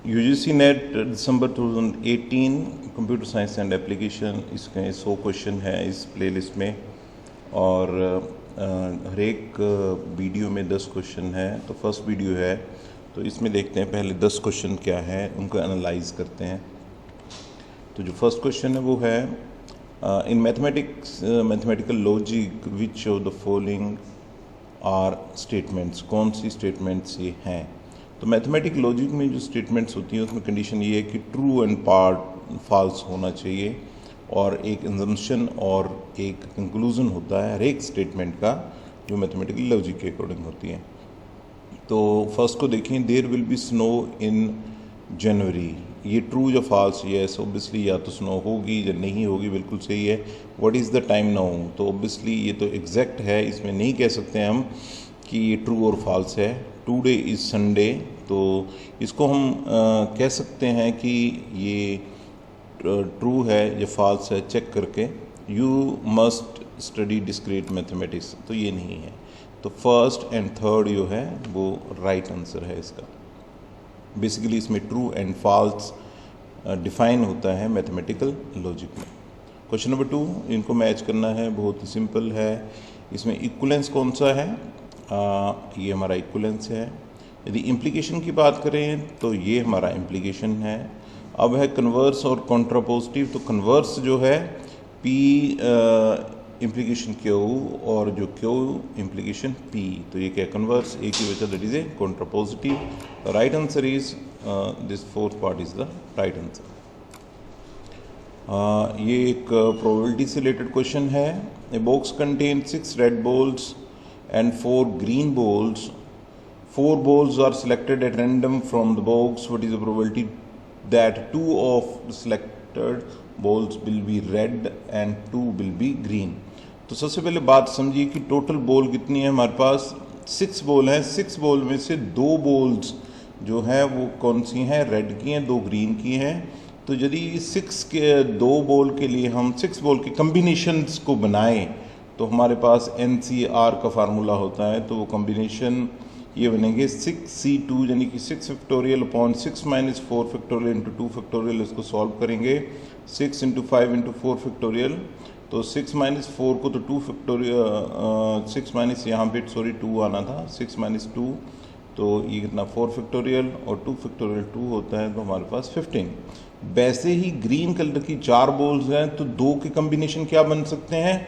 UGC net December 2018 computer science and application, इसके 100 question है इस प्लेलिस्ट में। और हर एक वीडियो में 10 क्वेश्चन है। तो फर्स्ट वीडियो है, तो इसमें देखते हैं पहले 10 क्वेश्चन क्या है, उनको एनालाइज करते हैं। तो जो फर्स्ट क्वेश्चन है वो है in mathematical logic which of the following are statements, कौन सी स्टेटमेंट्स ये हैं। तो मैथमेटिक लॉजिक में जो स्टेटमेंट्स होती हैं उसमें कंडीशन ये है कि ट्रू एंड फॉल्स होना चाहिए, और एक इंजम्पशन और एक कंक्लूजन होता है हर एक स्टेटमेंट का जो मैथमेटिकल लॉजिक के अकॉर्डिंग होती है। तो फर्स्ट को देखें, there will be snow in January, ये ट्रू या फॉल्स? यस, ऑब्वियसली या तो स्नो होगी या नहीं होगी, बिल्कुल सही है। What is the time now, तो ऑब्वियसली ये तो एग्जैक्ट है, इसमें नहीं कह सकते हम कि ये ट्रू और फॉल्स है। टुडे इज़ संडे, तो इसको हम कह सकते हैं कि ये ट्रू है या फॉल्स है चेक करके। You must study discrete mathematics, तो ये नहीं है। तो फर्स्ट एंड थर्ड जो है वो राइट आंसर है इसका। बेसिकली इसमें ट्रू एंड फॉल्स डिफाइन होता है मैथमेटिकल लॉजिक में। क्वेश्चन नंबर 2, इनको मैच करना है, बहुत ही सिंपल है। इसमें इक्वलेंस कौन सा है? ये हमारा इक्वलेंस है। यदि इम्प्लीकेशन की बात करें तो ये हमारा इम्प्लीकेशन है। अब है कन्वर्स और कॉन्ट्रापोजिटिव, तो कन्वर्स जो है P इम्प्लीकेशन Q और जो Q इम्प्लीकेशन P, तो ये क्या कन्वर्स, एक ही बचा, that is a contrapositive. Right answer is this fourth part is the right answer. ये एक प्रोबेबिलिटी से रिलेटेड क्वेश्चन है। A box contain 6 red balls and 4 green balls. 4 balls are selected at random from the box. What is the probability that 2 of the selected balls will be red and 2 will be green? तो सबसे पहले बात समझिए कि total ball कितनी है हमारे पास। 6 ball हैं। 6 बॉल में से 2 बॉल्स जो हैं वो कौन सी हैं? रेड की हैं, 2 ग्रीन की हैं। तो यदि 6 के 2 बॉल के लिए हम 6 बॉल के कम्बिनेशंस को बनाएं तो हमारे पास NCR का फार्मूला होता है। तो वो कॉम्बिनेशन ये बनेंगे 6C2 यानी कि 6 factorial upon 6 minus 4 factorial into 2 factorial. इसको सॉल्व करेंगे 6 इंटू 5 इंटू 4 फैक्टोरियल। तो 6 माइनस 4 को तो 2 फैक्टोरियल, 6 माइनस यहाँ पे 2 आना था, 6 माइनस 2, तो ये कितना 4 फैक्टोरियल और 2 फैक्टोरियल 2 होता है, तो हमारे पास 15। वैसे ही ग्रीन कलर की 4 बॉल्स हैं, तो 2 के कम्बिनेशन क्या बन सकते हैं?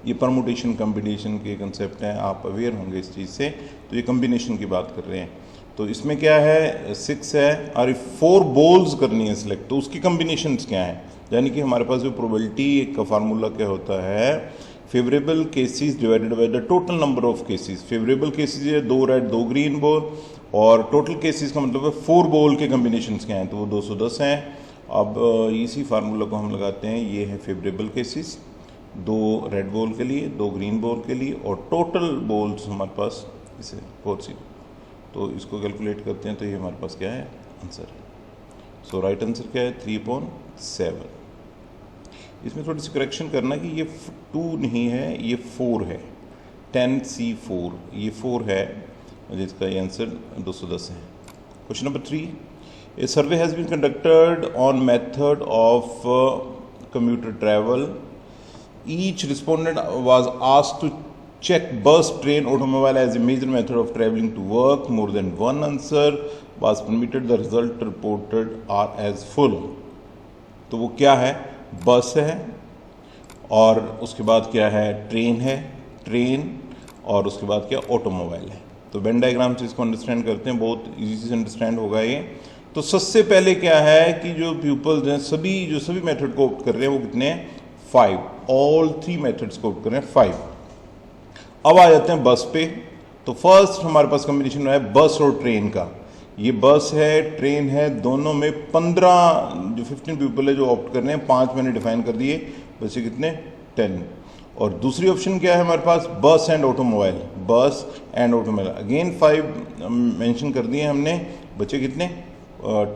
ये परमुटेशन कम्बिनेशन के कंसेप्ट हैं, आप अवेयर होंगे इस चीज़ से। तो ये कम्बिनेशन की बात कर रहे हैं। तो इसमें क्या है, 6 है और 4 बॉल्स करनी है सिलेक्ट, तो उसकी कम्बिनेशंस क्या हैं? यानी कि हमारे पास जो प्रोबेबिलिटी का फार्मूला क्या होता है, favourable cases divided by the total number of cases. Favourable cases है 2 रेड 2 ग्रीन बॉल, और टोटल केसेस का मतलब है 4 बॉल के कम्बिनेशंस क्या हैं, तो वो 210 हैं। अब इसी फार्मूला को हम लगाते हैं। ये है फेवरेबल केसेस, 2 रेड बॉल के लिए, 2 ग्रीन बॉल के लिए, और टोटल बॉल्स हमारे पास इसे 4C। तो इसको कैलकुलेट करते हैं, तो ये हमारे पास क्या है, आंसर है। सो राइट आंसर क्या है, 3/7। इसमें थोड़ी सी करेक्शन करना कि ये 2 नहीं है, ये 4 है, 10C4, ये 4 है, जिसका ये आंसर 210 है। Question number 3, a survey has been conducted on method of commuter travel. Each respondent was asked to check bus, train, automobile as a major method of traveling to work. More than one answer was permitted. The result reported are as follow. तो वो क्या है, बस है, और उसके बाद क्या है, ट्रेन है, ट्रेन, और उसके बाद क्या, ऑटोमोबाइल है। तो वेन डायग्राम से इसको अंडरस्टैंड करते हैं, बहुत इजी से अंडरस्टैंड होगा ये। तो सबसे पहले क्या है कि जो पीपल्स हैं, सभी मेथड को ऑप्ट कर रहे हैं, वो कितने हैं, 5। ऑल 3 मेथड्स को ऑप्ट कर रहे हैं, 5। अब आ जाते हैं बस पे। तो फर्स्ट हमारे पास कॉम्बिनेशन है बस और ट्रेन का। ये बस है, ट्रेन है, दोनों में 15 जो 15 पीपल है जो ऑप्ट कर रहे हैं, 5 मैंने डिफाइन कर दिए, बस ये कितने, 10। और दूसरी ऑप्शन क्या है हमारे पास, बस एंड ऑटोमोबाइल, बस एंड ऑटोमोबाइल, अगेन 5 मेंशन कर दिए हमने, बचे कितने,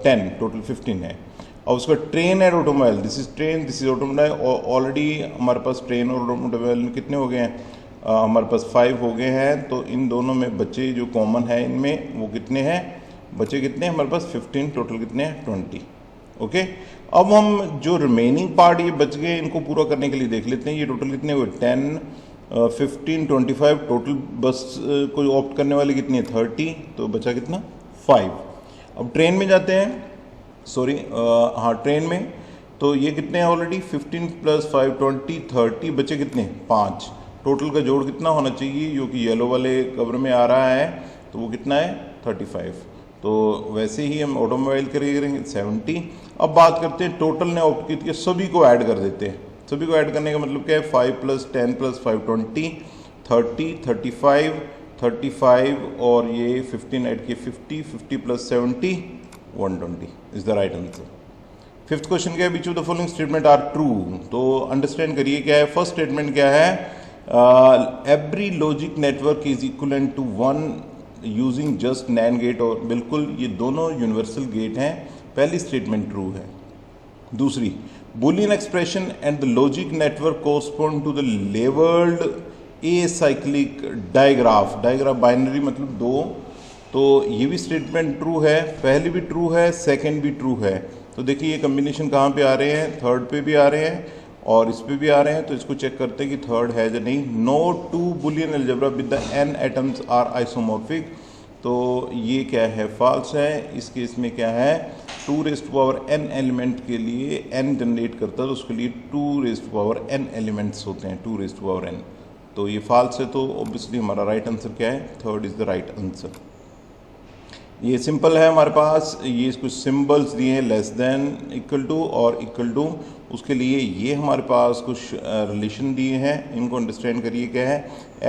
10, टोटल 15 है। और उसका train and automobile, this is train, this is automobile, already हमारे पास ट्रेन और ऑटोमोबाइल कितने हो गए हैं, हमारे पास 5 हो गए हैं। तो इन दोनों में बच्चे जो कॉमन है इनमें वो कितने हैं, बचे कितने हमारे पास 15, टोटल कितने हैं 20। ओके, अब हम जो रिमेनिंग पार्ट ये बच गए इनको पूरा करने के लिए देख लेते हैं ये टोटल कितने हुए 10, 15, 25 टोटल। बस कोई ऑप्ट करने वाली कितनी है 30, तो बचा कितना 5। अब ट्रेन में जाते हैं, सॉरी हाँ ट्रेन में, तो ये कितने हैं ऑलरेडी 15 + 5 20 30, बचे कितने 5। टोटल का जोड़ कितना होना चाहिए जो कि येलो वाले कवर में आ रहा है, तो वो कितना है 35। तो वैसे ही हम ऑटोमोबाइल करेंगे 70। अब बात करते हैं टोटल ने ऑप्ट की थी, सभी को ऐड कर देते हैं। सभी को ऐड करने का मतलब क्या है 5 + 10 + 5 20 30 35 35 और ये 15 ऐड किए 50 50 + 70 120 is the right answer. Fifth question क्या है, which of the following statement are true. तो अंडरस्टैंड करिए क्या है, फर्स्ट स्टेटमेंट क्या है, every logic network is equivalent to 1 using just NAND gate. और बिल्कुल ये दोनों यूनिवर्सल गेट हैं, पहली स्टेटमेंट ट्रू है। दूसरी, Boolean expression and the logic network correspond to the labelled acyclic digraph. Digraph binary मतलब 2, तो ये भी स्टेटमेंट ट्रू है, पहली भी ट्रू है, सेकंड भी ट्रू है। तो देखिए ये कम्बिनेशन कहाँ पे आ रहे हैं, थर्ड पे भी आ रहे हैं और इस पे भी आ रहे हैं, तो इसको चेक करते हैं कि थर्ड है या नहीं। No 2 Boolean algebra with the n atoms are isomorphic. तो ये क्या है, फॉल्स है। इस केस में क्या है 2n एलिमेंट के लिए n जनरेट करता है, तो उसके लिए 2n एलिमेंट्स होते हैं, 2n। तो ये फॉल्स है, तो ऑब्वियसली हमारा राइट आंसर क्या है, third is the right answer. ये सिंपल है हमारे पास, ये कुछ सिंबल्स दिए हैं लेस देन, इक्वल टू और इक्वल टू, उसके लिए ये हमारे पास कुछ रिलेशन दिए हैं, इनको अंडरस्टैंड करिए क्या है।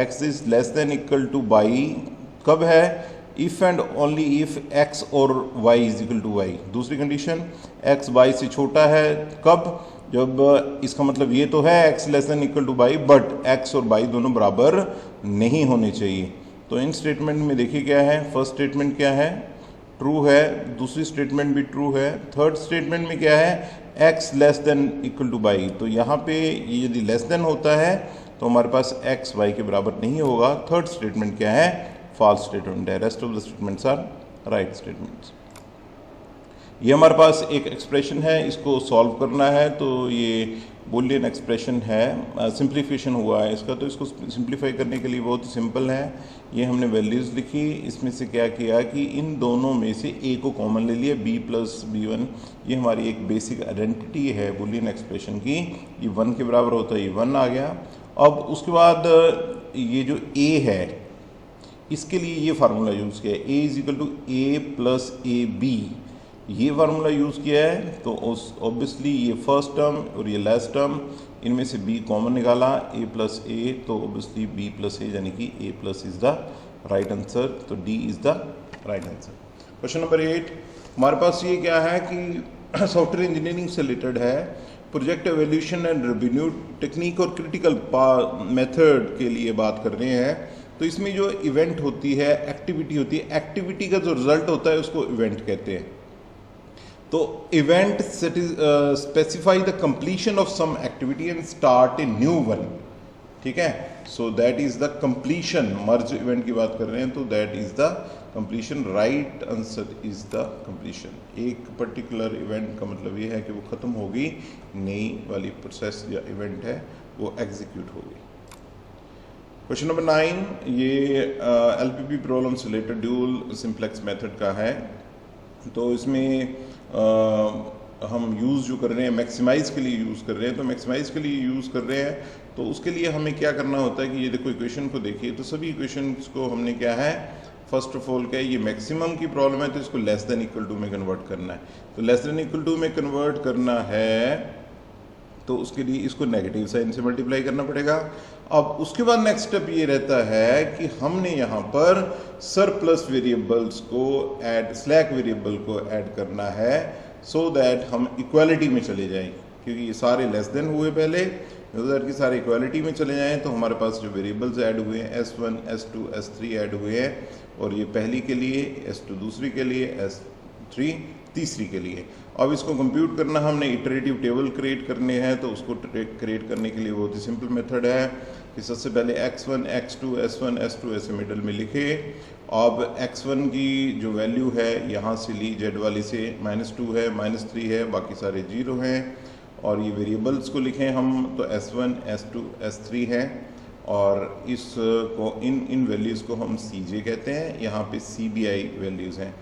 x is less than equal to y कब है, if and only if x और y is equal to y। दूसरी कंडीशन x y से छोटा है कब, जब इसका मतलब ये तो है x less than equal to y but x और y दोनों बराबर नहीं होने चाहिए। तो इन स्टेटमेंट में देखिए क्या है, फर्स्ट स्टेटमेंट क्या है ट्रू है, दूसरी स्टेटमेंट भी ट्रू है, थर्ड स्टेटमेंट में क्या है x less than equal to y। तो यहाँ पे ये यदि लेस देन होता है तो हमारे पास x y के बराबर नहीं होगा। थर्ड स्टेटमेंट क्या है, फॉल्स स्टेटमेंट है। Rest of the statements are right statements. ये हमारे पास एक एक्सप्रेशन है, इसको सॉल्व करना है। तो ये बुलियन एक्सप्रेशन है, सिंप्लीफिकेशन हुआ है इसका, तो इसको सिंप्लीफाई करने के लिए बहुत ही सिंपल है। ये हमने वैल्यूज़ लिखी, इसमें से क्या किया कि इन दोनों में से a को कॉमन ले लिया, b + b1। ये हमारी एक बेसिक आइडेंटिटी है बुलियन एक्सप्रेशन की, ये 1 के बराबर होता है, ये 1 आ गया। अब उसके बाद ये जो a है इसके लिए ये फार्मूला यूज़ किया है, a = a + ab, ये फार्मूला यूज़ किया है। तो उस ऑब्वियसली ये फर्स्ट टर्म और ये लास्ट टर्म, इनमें से b कॉमन निकाला, a + a, तो ऑब्वियसली b + a यानी कि a+ is the right answer. तो d is the right answer. Question number 8 हमारे पास ये क्या है कि सॉफ्टवेयर इंजीनियरिंग से रिलेटेड है, project evolution and review technique और क्रिटिकल मेथड के लिए बात कर रहे हैं। तो इसमें जो इवेंट होती है, एक्टिविटी होती है, एक्टिविटी का जो रिजल्ट होता है उसको इवेंट कहते हैं। तो event specify the completion of some activity and start a new one, ठीक है। So that is the completion, merge event की बात कर रहे हैं, तो that is the completion. Right answer is the completion. एक पर्टिकुलर इवेंट का मतलब ये है कि वो खत्म होगी, नई वाली प्रोसेस या इवेंट है वो एग्जीक्यूट होगी। क्वेश्चन नंबर 9 ये एलपीपी प्रॉब्लम से रिलेटेड ड्यूल सिंप्लेक्स मेथड का है। तो इसमें हम यूज़ जो कर रहे हैं मैक्सिमाइज़ के लिए यूज़ कर रहे हैं। तो मैक्सिमाइज़ के लिए यूज़ कर रहे हैं तो उसके लिए हमें क्या करना होता है कि ये देखो इक्वेशन को देखिए, तो सभी इक्वेशंस को हमने क्या है, फर्स्ट ऑफ ऑल क्या है, ये मैक्सिमम की प्रॉब्लम है तो इसको लेस देन इक्वल टू में कन्वर्ट करना है। तो लेस देन इक्वल टू में कन्वर्ट करना है तो उसके लिए इसको नेगेटिव साइन से मल्टीप्लाई करना पड़ेगा। अब उसके बाद नेक्स्ट स्टेप ये रहता है कि हमने यहाँ पर सरप्लस वेरिएबल्स को ऐड, स्लैक वेरिएबल को ऐड करना है, सो दैट हम इक्वालिटी में चले जाएं, क्योंकि ये सारे लेस देन हुए पहले, सो दैट कि सारे इक्वालिटी में चले जाएं। तो हमारे पास जो वेरिएबल्स ऐड हुए हैं S1 S2 S3 ऐड हुए हैं, और ये पहली के लिए, S2 दूसरी के लिए, S 3 तीसरी के लिए। अब इसको कंप्यूट करना, हमने इटरेटिव टेबल क्रिएट करने हैं, तो उसको क्रिएट करने के लिए बहुत ही सिंपल मेथड है कि सबसे पहले x1 x2 s1 s2 ऐसे मिडल में लिखे। अब x1 की जो वैल्यू है यहाँ से ली, z वाली से, -2 है, -3 है, बाकी सारे 0 हैं। और ये वेरिएबल्स को लिखें हम, तो s1 s2 s3 है, और इसको इन वैल्यूज़ को हम cj कहते हैं। यहाँ पे cbi वैल्यूज़ हैं,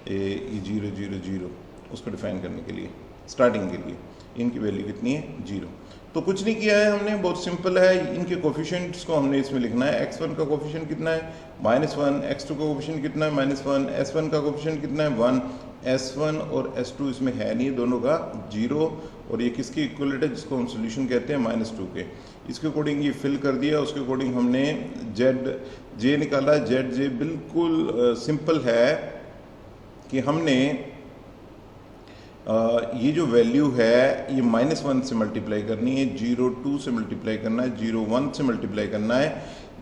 ये 0 0 0 उसको डिफाइन करने के लिए, स्टार्टिंग के लिए इनकी वैल्यू कितनी है, 0। तो कुछ नहीं किया है हमने, बहुत सिंपल है। इनके कोफिशिएंट्स को हमने इसमें लिखना है। x1 का कोफिशिएंट कितना है, -1, x2 का कोफिशिएंट कितना है, -1, s1 का कोफिशिएंट कितना है, 1, s1 और s2 इसमें है नहीं, दोनों का 0, और ये किसके इक्वलेट है, जिसको हम सोल्यूशन कहते हैं -2 के। इसके अकॉर्डिंग ये फिल कर दिया, उसके अकॉर्डिंग हमने z निकाला। z बिल्कुल सिंपल है कि हमने ये जो वैल्यू है ये -1 से मल्टीप्लाई करनी है, 0 2 से मल्टीप्लाई करना है, 0 1 से मल्टीप्लाई करना है,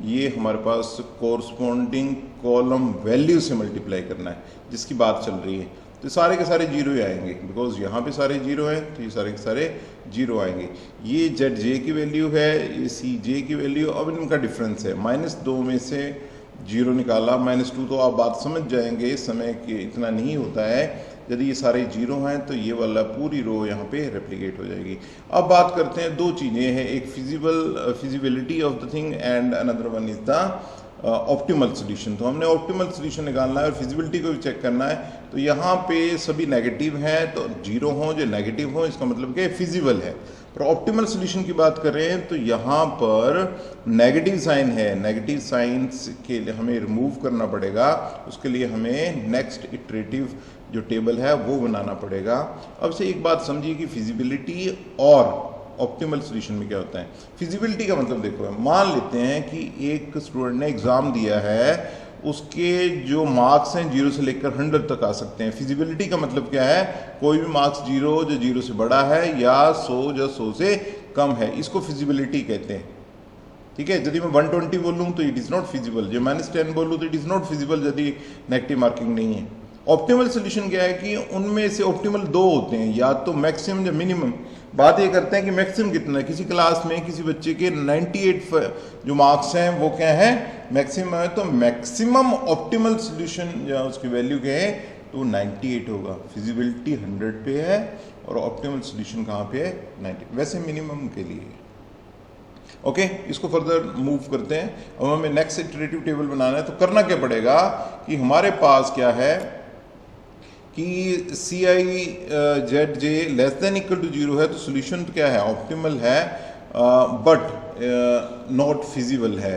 ये हमारे पास कोरस्पॉन्डिंग कॉलम वैल्यू से मल्टीप्लाई करना है जिसकी बात चल रही है। तो सारे के सारे 0 ही आएंगे, बिकॉज यहाँ पे सारे 0 हैं, तो ये सारे के सारे 0 आएंगे। ये zj की वैल्यू है, ये cj की वैल्यू। अब इनका डिफरेंस है, -2 में से 0 निकाला, -2, तो आप बात समझ जाएंगे, समय के इतना नहीं होता है। यदि ये सारे 0 हैं तो ये वाला पूरी रो यहाँ पे रेप्लिकेट हो जाएगी। अब बात करते हैं, दो चीज़ें हैं, एक feasibility of the thing and another one is the optimal solution. तो हमने ऑप्टिमल सोल्यूशन निकालना है और फिजिबिलिटी को भी चेक करना है। तो यहाँ पे सभी नेगेटिव हैं, तो 0 हों जो नेगेटिव हों, इसका मतलब क्या है, फिजिबल है। पर ऑप्टिमल सोल्यूशन की बात करें तो यहाँ पर नेगेटिव साइन है, नेगेटिव साइंस के लिए हमें रिमूव करना पड़ेगा। उसके लिए हमें नेक्स्ट इटरेटिव जो टेबल है वो बनाना पड़ेगा। अब से एक बात समझिए कि फिजिबिलिटी और ऑप्टिमल सोल्यूशन में क्या होता है। फिजिबिलिटी का मतलब देखो, मान लेते हैं कि एक स्टूडेंट ने एग्जाम दिया है, उसके जो मार्क्स हैं 0 से लेकर 100 तक आ सकते हैं। फिजिबिलिटी का मतलब क्या है, कोई भी मार्क्स 0 जो 0 से बड़ा है, या 100 जो 100 से कम है, इसको फिजिबिलिटी कहते हैं। ठीक है, यदि मैं 120 बोलूँ तो इट इज़ नॉट फिजिबल, जो -10 बोलूँ तो इट इज़ नॉट फिजिबल यदि नेगेटिव मार्किंग नहीं है। ऑप्टिमल सोल्यूशन क्या है कि उनमें से ऑप्टिमल 2 होते हैं, या तो मैक्सिमम या मिनिमम। बात ये करते हैं कि मैक्सिमम कितना है। किसी क्लास में किसी बच्चे के 98 जो मार्क्स हैं वो क्या है, मैक्सिमम है, तो मैक्सिमम ऑप्टिमल सोल्यूशन या उसकी वैल्यू क्या है, तो 98 होगा। फिजिबिलिटी 100 पे है और ऑप्टिमल सोल्यूशन कहाँ पे है, 90, वैसे मिनिमम के लिए। ओके, इसको फर्दर मूव करते हैं। अब हमें नेक्स्ट इटरेटिव टेबल बनाना है, तो करना क्या पड़ेगा कि हमारे पास क्या है कि Cij less than equal to 0 है, तो सोल्यूशन तो क्या है, ऑप्टिमल है, बट नॉट फिजिबल है।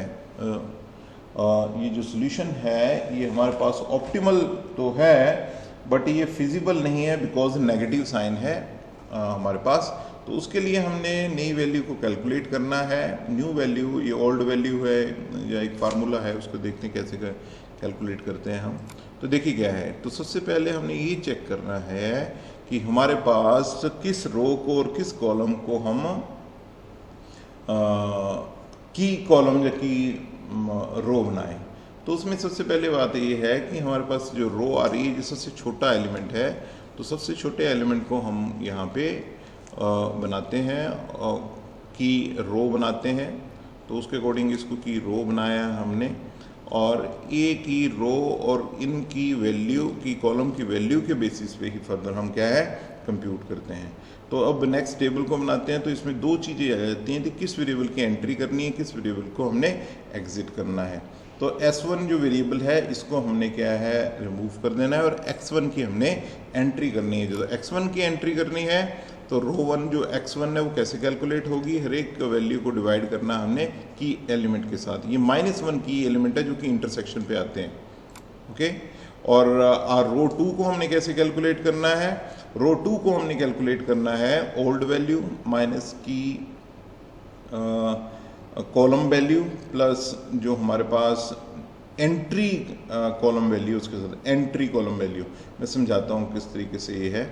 ये जो सोल्यूशन है ये हमारे पास ऑप्टिमल तो है, बट ये फिजिबल नहीं है, बिकॉज नेगेटिव साइन है हमारे पास। तो उसके लिए हमने नई वैल्यू को कैलकुलेट करना है। न्यू वैल्यू, ये ओल्ड वैल्यू है या एक फार्मूला है, उसको देखते हैं कैसे कैलकुलेट करते हैं हम। तो देखिए क्या है, तो सबसे पहले हमने ये चेक करना है कि हमारे पास किस रो को और किस कॉलम को हम की कॉलम या की रो बनाएं। तो उसमें सबसे पहले बात ये है कि हमारे पास जो रो आ रही है, जो सबसे छोटा एलिमेंट है, तो सबसे छोटे एलिमेंट को हम यहाँ पे बनाते हैं, की रो बनाते हैं। तो उसके अकॉर्डिंग इसको की रो बनाया हमने, और ए की रो और इनकी वैल्यू की कॉलम की वैल्यू के बेसिस पे ही फर्दर हम क्या है, कंप्यूट करते हैं। तो अब नेक्स्ट टेबल को बनाते हैं। तो इसमें दो चीज़ें आ जाती हैं कि किस वेरिएबल की एंट्री करनी है, किस वेरिएबल को हमने एग्जिट करना है। तो S1 जो वेरिएबल है इसको हमने क्या है, रिमूव कर देना है, और X1 की हमने एंट्री करनी है। जो X1 की एंट्री करनी है तो रो 1 जो X1 है वो कैसे कैलकुलेट होगी, हर एक वैल्यू को डिवाइड करना हमने की एलिमेंट के साथ। ये -1 की एलिमेंट है जो कि इंटरसेक्शन पे आते हैं। ओके, और रो 2 को हमने कैसे कैलकुलेट करना है, रो 2 को हमने कैलकुलेट करना है ओल्ड वैल्यू माइनस की कॉलम वैल्यू प्लस जो हमारे पास एंट्री कॉलम वैल्यू, उसके साथ एंट्री कॉलम वैल्यू। मैं समझाता हूँ किस तरीके से ये है।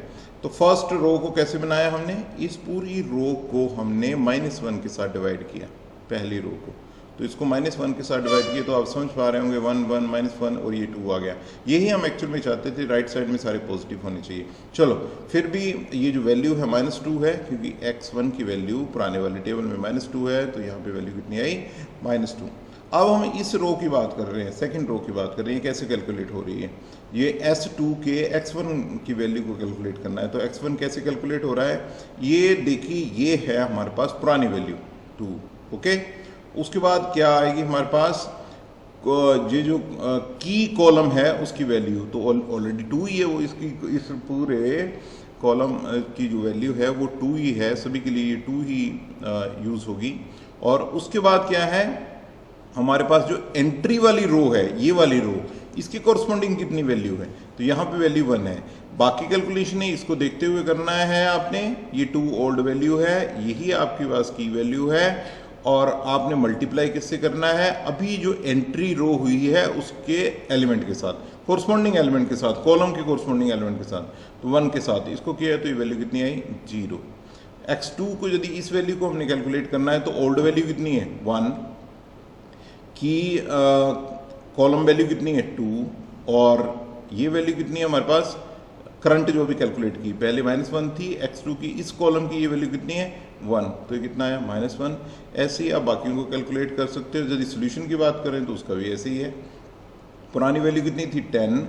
तो फर्स्ट रो को कैसे बनाया हमने, इस पूरी रो को हमने -1 के साथ डिवाइड किया, पहली रो को। तो इसको -1 के साथ डिवाइड किए तो आप समझ पा रहे होंगे 1 1 -1 और ये 2 आ गया। यही हम एक्चुअल में चाहते थे, राइट साइड में सारे पॉजिटिव होने चाहिए। चलो फिर भी ये जो वैल्यू है -2 है, क्योंकि x1 की वैल्यू पुराने वाले टेबल में -2 है, तो यहाँ पे वैल्यू कितनी आई -2। अब हम इस रो की बात कर रहे हैं, सेकंड रो की बात कर रहे हैं, कैसे कैलकुलेट हो रही है। ये S2 के x1 की वैल्यू को कैलकुलेट करना है। तो x1 कैसे कैलकुलेट हो रहा है, ये देखिए, ये है हमारे पास पुरानी वैल्यू 2, ओके। उसके बाद क्या आएगी हमारे पास, ये जो की कॉलम है उसकी वैल्यू तो ऑलरेडी 2 ही है, वो इसकी इस पूरे कॉलम की जो वैल्यू है वो 2 ही है, सभी के लिए 2 ही यूज़ होगी। और उसके बाद क्या है, हमारे पास जो एंट्री वाली रो है, ये वाली रो, इसकी कॉरस्पॉन्डिंग कितनी वैल्यू है, तो यहाँ पे वैल्यू 1 है। बाकी कैलकुलेशन है इसको देखते हुए करना है आपने। ये 2 ओल्ड वैल्यू है, यही आपके पास की वैल्यू है, और आपने मल्टीप्लाई किससे करना है, अभी जो एंट्री रो हुई है उसके एलिमेंट के साथ, कॉरस्पॉन्डिंग एलिमेंट के साथ, कॉलम के कॉरस्पॉन्डिंग एलिमेंट के साथ, तो 1 के साथ इसको किया तो ये वैल्यू कितनी आई 0। x2 को यदि इस वैल्यू को हमने कैलकुलेट करना है तो ओल्ड वैल्यू कितनी है 1 की, कॉलम वैल्यू कितनी है 2, और ये वैल्यू कितनी है हमारे पास करंट जो भी कैलकुलेट की, पहले -1 थी x2 की, इस कॉलम की ये वैल्यू कितनी है 1, तो ये कितना है -1। ऐसे ही आप बाकियों को कैलकुलेट कर सकते हो। यदि सोल्यूशन की बात करें तो उसका भी ऐसे ही है। पुरानी वैल्यू कितनी थी 10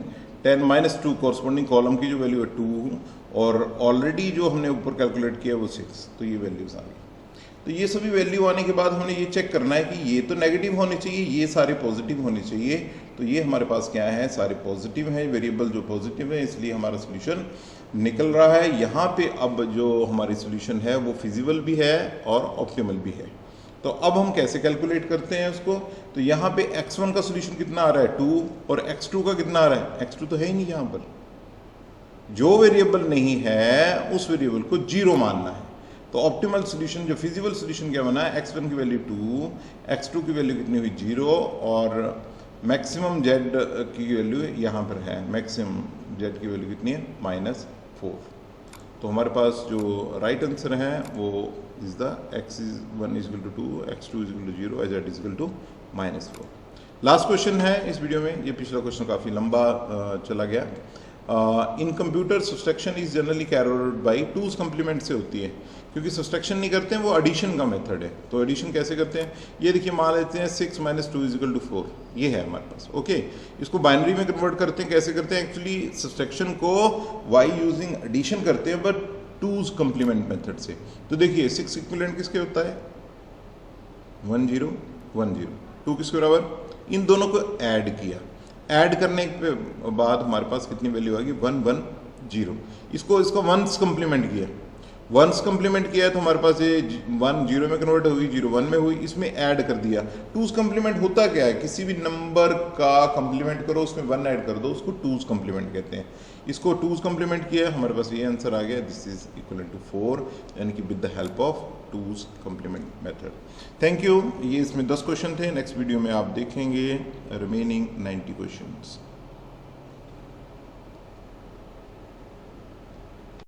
-2, कॉरस्पॉन्डिंग कॉलम की जो वैल्यू है 2, और ऑलरेडी जो हमने ऊपर कैलकुलेट किया वो 6, तो ये वैल्यूज आ गई। तो ये सभी वैल्यू आने के बाद हमें ये चेक करना है कि ये तो नेगेटिव होने चाहिए, ये सारे पॉजिटिव होने चाहिए। तो ये हमारे पास क्या है, सारे पॉजिटिव हैं, वेरिएबल जो पॉजिटिव है, इसलिए हमारा सोल्यूशन निकल रहा है। यहाँ पे अब जो हमारी सोल्यूशन है वो फिजिबल भी है और ऑप्टिमल भी है। तो अब हम कैसे कैलकुलेट करते हैं उसको, तो यहाँ पे x1 का सोल्यूशन कितना आ रहा है 2, और x2 का कितना आ रहा है, x2 तो है ही नहीं यहाँ पर, जो वेरिएबल नहीं है उस वेरिएबल को 0 मानना है। तो ऑप्टिमल सोल्यूशन, जो फिजिबल सोल्यूशन क्या बना है, x1 की वैल्यू 2, x2 की वैल्यू कितनी हुई 0, और मैक्सिमम z की वैल्यू यहाँ पर है, मैक्सिमम z की वैल्यू कितनी है -4। तो हमारे पास जो राइट आंसर है वो is the x1 = 2, x2 = 0, z = -4। Last question है इस वीडियो में, ये पिछला क्वेश्चन काफ़ी लंबा चला गया। इन computer subtraction is generally carried by 2's complement से होती है, क्योंकि सब्सट्रैक्शन नहीं करते हैं, वो एडिशन का मेथड है। तो एडिशन कैसे करते हैं, ये देखिए, मान लेते हैं 6 - 2 = 4, ये है हमारे पास, ओके। इसको बाइनरी में कन्वर्ट करते हैं, कैसे करते हैं, एक्चुअली सब्सट्रैक्शन को वाई यूजिंग एडिशन करते हैं, बट 2's कम्प्लीमेंट मेथड से। तो देखिए 6 इक्विवेलेंट किसके होता है 1 0 1 0, 2 किसके बराबर, इन दोनों को ऐड किया, ऐड करने के बाद हमारे पास कितनी वैल्यू आ गई 1 1 0। इसको इसका 1's कम्प्लीमेंट किया, 1's कम्प्लीमेंट किया तो हमारे पास ये 1 0 में कन्वर्ट हुई, 0 1 में हुई, इसमें ऐड कर दिया। 2's कम्प्लीमेंट होता क्या है, किसी भी नंबर का कम्प्लीमेंट करो, उसमें 1 ऐड कर दो, उसको 2's कम्प्लीमेंट कहते हैं। इसको 2's कम्प्लीमेंट किया, हमारे पास ये आंसर आ गया, दिस इज इक्वल टू 4, यानी कि with the help of 2's complement method. Thank you. ये इसमें 10 क्वेश्चन थे, नेक्स्ट वीडियो में आप देखेंगे रिमेनिंग 90 क्वेश्चंस।